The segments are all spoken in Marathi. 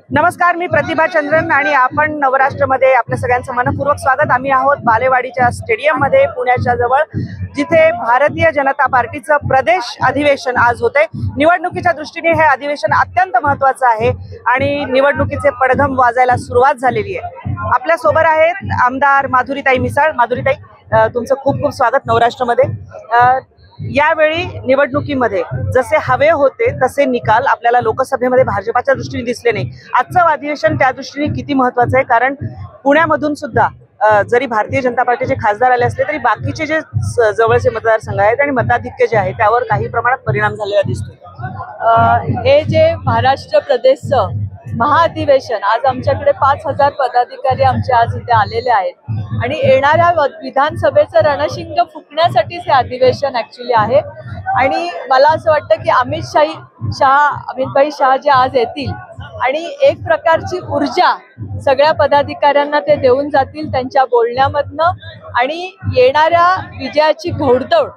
नमस्कार, मी प्रतिभा चंद्रन आणि आपण नवराष्ट्रमध्ये आपल्या सगळ्यांचं मनपूर्वक स्वागत। आम्ही आहोत बालेवाडीच्या स्टेडियम मध्ये पुण्याच्या जवळ, जिथे भारतीय जनता पार्टीचं प्रदेश अधिवेशन आज होते। निवडणुकीच्या दृष्टीने हे अधिवेशन अत्यंत महत्त्वाचं आहे आणि निवडणुकीचे पडघम वाजायला सुरुवात झालेली आहे। आपल्या सोबत आहेत आमदार माधुरीताई मिसाळ। माधुरीताई, तुमचं खूप खूप स्वागत नवराष्ट्रमध्ये। यावेळी निवडणुकीमध्ये जसे हवे होते तसे निकाल आपल्याला लोकसभेमध्ये भाजपाच्या दृष्टीने दिसले नाही। आजचं अधिवेशन त्या दृष्टीने किती महत्त्वाचं आहे, कारण पुण्यामधून सुद्धा जरी भारतीय जनता पार्टीचे खासदार आले असले तरी बाकीचे जे जवळचे मतदारसंघ आहेत आणि मताधिक्य जे आहे त्यावर काही प्रमाणात परिणाम झालेला दिसतोय। हे जे महाराष्ट्र प्रदेशचं महाअधिवेशन, आज आमच्याकडे 5000 पदाधिकारी आमचे आज इथे आलेले आहेत आणि येणाऱ्या विधानसभेचं रणशिंग फुकण्यासाठीच हे अधिवेशन ऍक्च्युली आहे। आणि मला असं वाटतं की अमितभाई शाह जे आज येतील आणि एक प्रकारची ऊर्जा सगळ्या पदाधिकाऱ्यांना ते देऊन जातील त्यांच्या बोलण्यामधनं, आणि येणाऱ्या विजयाची घोडदौड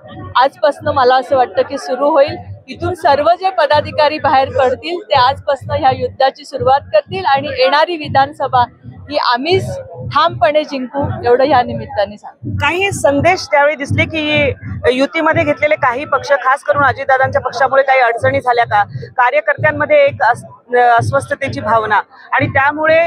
आजपासून मला असं वाटतं की सुरू होईल। इथून सर्व जे पदाधिकारी बाहेर पडतील ते आजपासून ह्या युद्धाची सुरुवात करतील आणि येणारी विधानसभा ही आम्हीच ठामपणे जिंकू, एवढं ह्या निमित्ताने सांगतो। काही संदेश त्यावेळी दिसले की युतीमध्ये घेतलेले काही पक्ष, खास करून अजितदादांच्या पक्षामुळे काही अडचणी झाल्या का, कार्यकर्त्यांमध्ये एक अस्वस्थतेची भावना, आणि त्यामुळे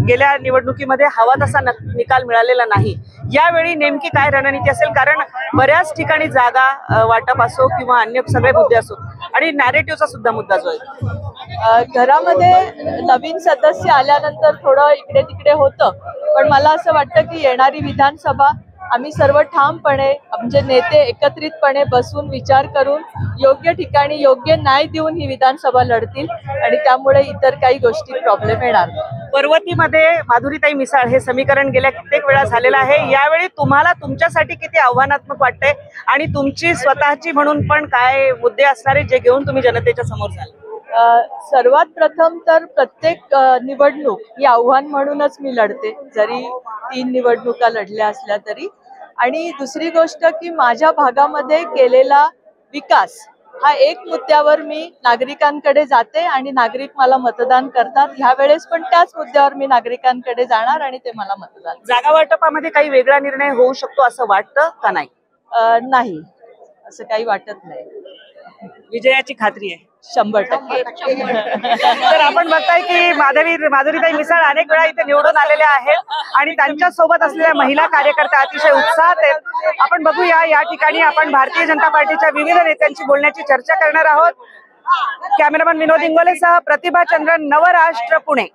गेल्या निवडणुकीमध्ये हवा तसा निकाल मिळालेला नाही। यावेळी नेमकी काय रणनीती असेल, कारण बऱ्याच ठिकाणी जागा वाटप असो किंवा अन्य सगळे मुद्दे असो आणि नॅरेटिव्हचा सुद्धा मुद्दा जो आहे, घरामध्ये नवीन सदस्य आल्यानंतर थोडं इकडे तिकडे होतं, पण मला असं वाटतं की येणारी विधानसभा आम्ही सर्व ठामपणे म्हणजे नेते एकत्रितपणे बसून विचार करून योग्य ठिकाणी योग्य न्याय देऊन ही विधानसभा लढतील आणि त्यामुळे इतर काही गोष्टी प्रॉब्लेम येणार नाही। पर्वतीमध्ये माधुरीताई मिसाळ हे समीकरण गेल्या कित्येक वेळा झालेलं आहे। यावेळी तुम्हाला तुमच्यासाठी किती आव्हानात्मक वाटतंय आणि तुमची स्वतःची म्हणून पण काय मुद्दे असणारे जे घेऊन तुम्ही जनतेच्या समोर जाल? सर्वात प्रथम तर प्रत्येक निवडणूक ही आव्हान म्हणूनच मी लढते, जरी 3 निवडणुका लढल्या असल्या तरी। आणि दुसरी गोष्ट की माझ्या भागामध्ये केलेला विकास हा एक मुद्द्यावर मी नागरिकांकडे जाते आणि नागरिक मला मतदान करतात। ह्या वेळेस पण त्याच मुद्द्यावर मी नागरिकांकडे जाणार आणि ते मला मतदान। जागा वाटपामध्ये काही वेगळा निर्णय होऊ शकतो असं वाटतं का? नाही, असं काही वाटत नाही। विजयाची खात्री आहे 100%। तर आपण बघताय की माधुरीताई मिसाळ अनेक वेळा इथे निवडून आलेल्या आहेत आणि त्यांच्या सोबत असलेल्या महिला कार्यकर्त्या अतिशय उत्साहात आहेत। आपण बघूया, या ठिकाणी आपण भारतीय जनता पार्टीच्या विविध नेत्यांची बोलण्याची चर्चा करणार आहोत। कॅमेरामन विनोद इंगोलेसह प्रतिभा चंद्रन, नवराष्ट्र, पुणे।